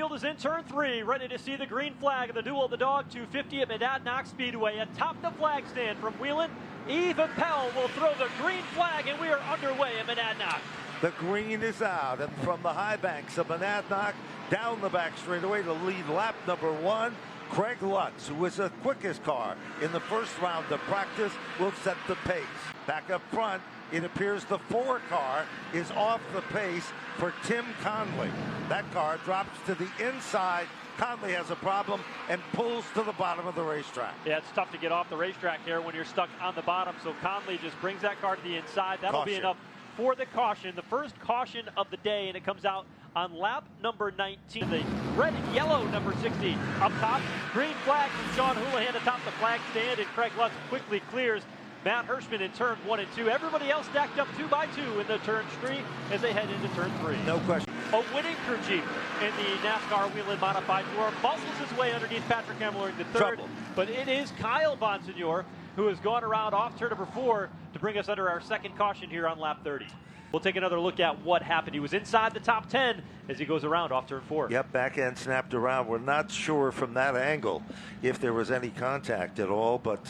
field is in turn 3, ready to see the green flag of the Duel of the Dog 250 at Monadnock Speedway. Atop the flag stand from Whelen, Eve and Pell will throw the green flag, and we are underway at Monadnock. The green is out, and from the high banks of Monadnock, down the back straightaway to lead lap number 1, Craig Lutz, who was the quickest car in the first round of practice, will set the pace. Back up front, it appears the 4 car is off the pace for Tim Conley. That car drops to the inside. Conley has a problem and pulls to the bottom of the racetrack. Yeah, it's tough to get off the racetrack here when you're stuck on the bottom, so Conley just brings that car to the inside. That'll be enough for the caution, the first caution of the day, and it comes out on lap number 19. The red and yellow number 60 up top. Green flag from Sean Houlihan atop the flag stand, and Craig Lutz quickly clears Matt Hirschman in turn 1 and 2. Everybody else stacked up 2 by 2 in the turn 3 as they head into turn 3. No question. A winning crew chief in the NASCAR Whelen Modified Tour muscles his way underneath Patrick Emerling the third. But it is Kyle Bonsignor who has gone around off turn number 4 to bring us under our second caution here on lap 30. We'll take another look at what happened. He was inside the top 10 as he goes around off turn 4. Yep, back end snapped around. We're not sure from that angle if there was any contact at all, but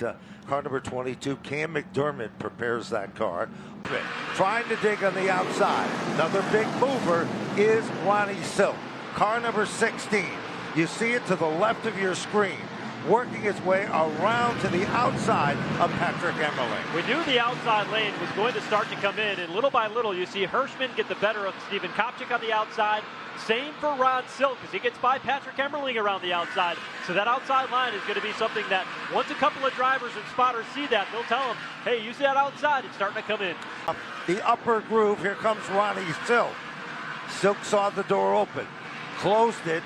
car number 22, Cam McDermott, prepares that car. Trying to dig on the outside. Another big mover is Ronnie Silk, car number 16. You see it to the left of your screen, working its way around to the outside of Patrick Emerling. We knew the outside lane was going to start to come in, and little by little you see Hirschman get the better of Stephen Kopchik on the outside. Same for Ron Silk as he gets by Patrick Emerling around the outside. So that outside line is going to be something that once a couple of drivers and spotters see that, they'll tell them, hey, you see that outside, it's starting to come in. The upper groove, here comes Ronnie Silk. Silk saw the door open, closed it.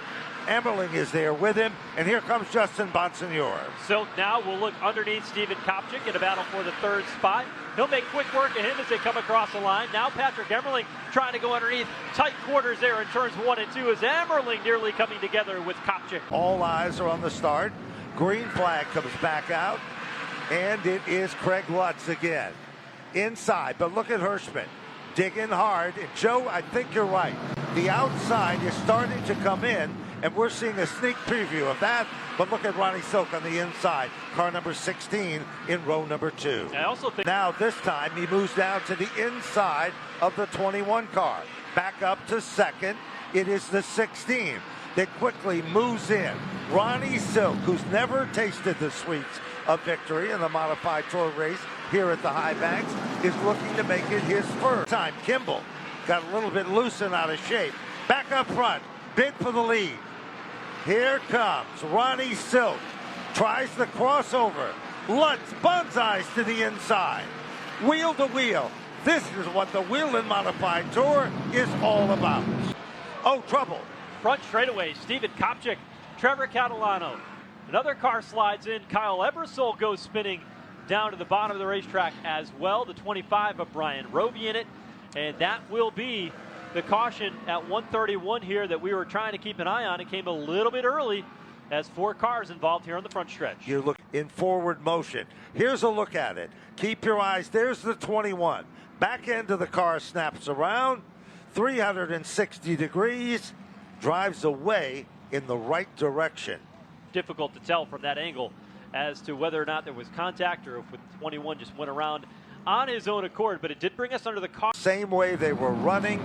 Emerling is there with him, and here comes Justin Bonsignor. Silk now will look underneath Stephen Kopchik in a battle for the third spot. He'll make quick work of him as they come across the line. Now Patrick Emerling trying to go underneath. Tight quarters there in turns 1 and 2 as Emerling nearly coming together with Kopchik. All eyes are on the start. Green flag comes back out, and it is Craig Lutz again. Inside, but look at Hirschman. Digging hard. And Joe, I think you're right. The outside is starting to come in, and we're seeing a sneak preview of that. But look at Ronnie Silk on the inside, car number 16 in row number 2. I also think now this time he moves down to the inside of the 21 car. Back up to second. It is the 16 that quickly moves in. Ronnie Silk, who's never tasted the sweets of victory in the Modified Tour race here at the High Banks, is looking to make it his first time. Kimball got a little bit loose and out of shape. Back up front, bid for the lead. Here comes Ronnie Silk, tries the crossover. Lutz bullseyes to the inside. Wheel to wheel. This is what the Whelen Modified Tour is all about. Oh, trouble. Front straightaway, Stephen Kopchik, Trevor Catalano. Another car slides in. Kyle Ebersole goes spinning down to the bottom of the racetrack as well. The 25 of Brian Roby in it. And that will be the caution at 131 here that we were trying to keep an eye on. It came a little bit early as 4 cars involved here on the front stretch. You look in forward motion. Here's a look at it. Keep your eyes. There's the 21. Back end of the car snaps around, 360 degrees, drives away in the right direction. Difficult to tell from that angle as to whether or not there was contact or if 21 just went around on his own accord, but it did bring us under the car. Same way they were running,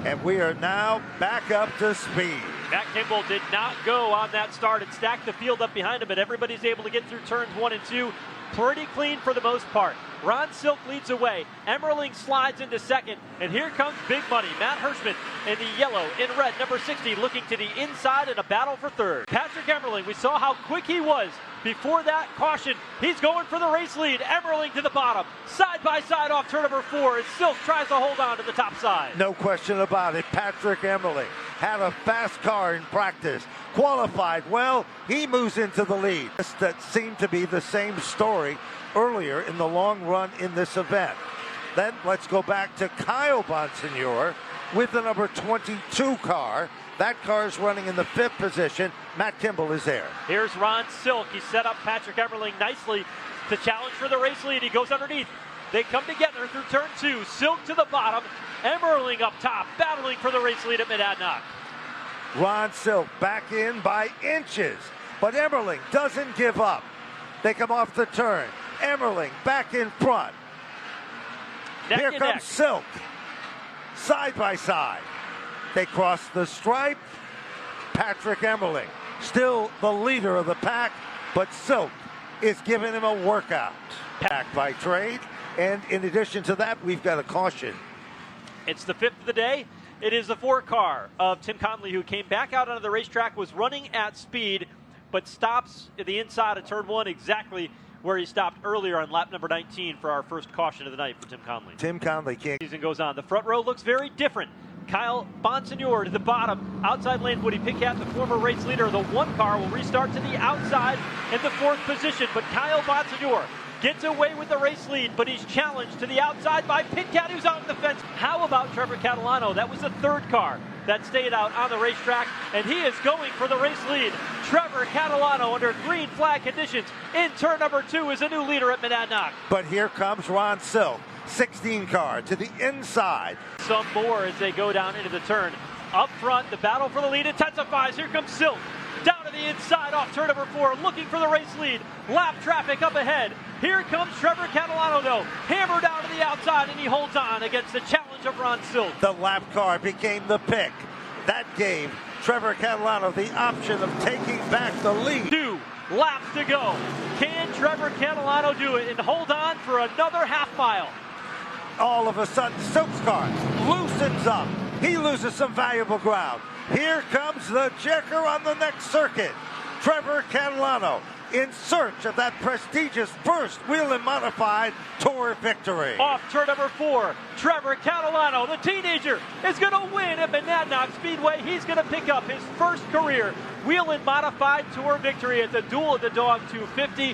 and we are now back up to speed. Matt Kimball did not go on that start and stacked the field up behind him, but everybody's able to get through turns 1 and 2 pretty clean for the most part. Ron Silk leads away. Emerling slides into second, and here comes big money. Matt Hirschman in the yellow, in red, number 60, looking to the inside in a battle for third. Patrick Emerling, we saw how quick he was before that caution. He's going for the race lead. Emerling to the bottom, side by side off turn number 4 as Silk tries to hold on to the top side. No question about it. Patrick Emerling had a fast car in practice, qualified well. He moves into the lead. That seemed to be the same story earlier in the long run in this event. Then let's go back to Kyle Bonsignor with the number 22 car. That car is running in the 5th position. Matt Kimball is there. Here's Ron Silk. He set up Patrick Emerling nicely to challenge for the race lead. He goes underneath. They come together through turn 2. Silk to the bottom. Emerling up top, battling for the race lead at Monadnock. Ron Silk back in by inches, but Emerling doesn't give up. They come off the turn. Emerling back in front. Here comes Silk, side by side. They cross the stripe. Patrick Emerling, still the leader of the pack, but Silk is giving him a workout. Pack by trade, and in addition to that, we've got a caution. It's the 5th of the day. It is the 4 car of Tim Conley, who came back out onto the racetrack, was running at speed, but stops at the inside of turn 1, exactly where he stopped earlier on lap number 19 for our first caution of the night for Tim Conley. Tim Conley can't. Season goes on. The front row looks very different. Kyle Bonsignor to the bottom. Outside lane, Woody Pickett, the former race leader of the 1 car, will restart to the outside in the 4th position. But Kyle Bonsignor gets away with the race lead, but he's challenged to the outside by Pickett, who's on the fence. How about Trevor Catalano? That was the 3rd car that stayed out on the racetrack, and he is going for the race lead. Trevor Catalano, under green flag conditions, in turn number 2, is a new leader at Monadnock. But here comes Ron Silk, 16 car to the inside. Some more as they go down into the turn. Up front, the battle for the lead intensifies. Here comes Silk. Down to the inside off turn number 4, looking for the race lead. Lap traffic up ahead. Here comes Trevor Catalano, though. Hammer down to the outside, and he holds on against the challenge of Ron Silk. The lap car became the pick. That gave Trevor Catalano the option of taking back the lead. 2 laps to go. Can Trevor Catalano do it and hold on for another half mile? All of a sudden, Silk's car loosens up. He loses some valuable ground. Here comes the checker on the next circuit. Trevor Catalano in search of that prestigious first Whelen Modified Tour victory. Off turn number 4, Trevor Catalano, the teenager, is going to win at Monadnock Speedway. He's going to pick up his first career Whelen Modified Tour victory at the Duel at the Dog 250.